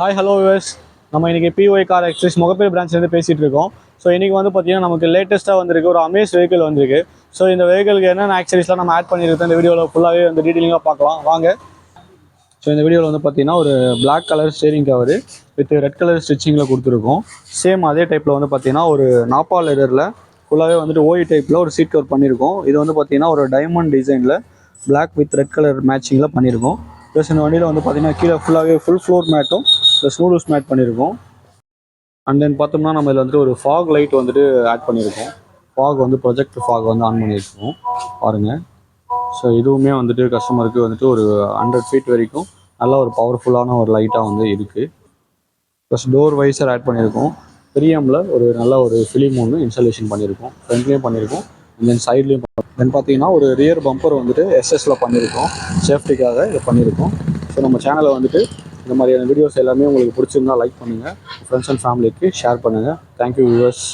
Hi hello viewers. நம்ம இன்றைக்கி BY car excess Mogappair பிரான்ச்லேருந்து பேசிகிட்டு இருக்கோம். ஸோ இன்றைக்கி வந்து பார்த்திங்கன்னா நமக்கு லேட்டஸ்ட்டாக வந்திருக்கு ஒரு அமேஸ் வெஹிக்கிள் வந்திருக்கு. ஸோ இந்த வெஹிக்கிளுக்கு என்னென்ன ஆக்சரிஸ்லாம் நம்ம ஆட் பண்ணியிருக்கோம் இந்த வீடியோவில் ஃபுல்லாகவே வந்து டீட்டெயிலிங்காக பார்க்கலாம் வாங்க. ஸோ இந்த வீடியோவில் வந்து பார்த்திங்கன்னா ஒரு black colour steering cover with red colour ஸ்டிச்சிங்கில் கொடுத்துருக்கோம். சேம் அதே டைப்பில் வந்து பார்த்திங்கன்னா ஒரு நாப்பா லெதரில் ஃபுல்லாகவே வந்துட்டு ஓய் டைப்பில் ஒரு சீட் கவர் பண்ணியிருக்கோம். இது வந்து பார்த்திங்கன்னா ஒரு டைமண்ட் டிசைனில் பிளாக் வித் ரெட் கலர் மேட்சிங்கில் பண்ணியிருக்கோம். ப்ளஸ் இந்த வண்டியில் வந்து பார்த்திங்கன்னா கீழே ஃபுல்லாகவே ஃபுல் ஃப்ளோர் மேட்டும் ப்ளஸ் நூடுல்ஸ் மேட் பண்ணியிருக்கோம். அண்ட் தென் பார்த்தோம்னா நம்ம இதில் வந்துட்டு ஒரு ஃபாக் லைட் வந்துட்டு ஆட் பண்ணியிருக்கோம். ஃபாக் வந்து ப்ரொஜெக்ட் ஃபாக் வந்து ஆன் பண்ணியிருக்கோம் பாருங்கள். ஸோ இதுவுமே வந்துட்டு கஸ்டமருக்கு வந்துட்டு ஒரு 100 ஃபீட் வரைக்கும் நல்ல ஒரு பவர்ஃபுல்லான ஒரு லைட்டாக வந்து இருக்குது. ப்ளஸ் டோர் வைசர் ஆட் பண்ணியிருக்கோம். பிரியமில் ஒரு நல்ல ஒரு ஃபிலிம் ஒன்று இன்ஸ்டாலேஷன் பண்ணியிருக்கோம். ஃப்ரண்ட்லேயும் பண்ணியிருக்கோம் அண்ட் தென் சைட்லேயும். தென் பார்த்தீங்கன்னா ஒரு ரியர் பம்பர் வந்துட்டு எஸ்எஸ்சில் பண்ணியிருக்கோம். சேஃப்டிக்காக இதை பண்ணியிருக்கோம். ஸோ நம்ம சேனலை வந்துட்டு இந்த மாதிரியான வீடியோஸ் எல்லாமே உங்களுக்கு பிடிச்சிருந்தா லைக் பண்ணுங்கள், ஃப்ரெண்ட்ஸ் அண்ட் ஃபேமிலிக்கு ஷேர் பண்ணுங்கள். Thank you viewers.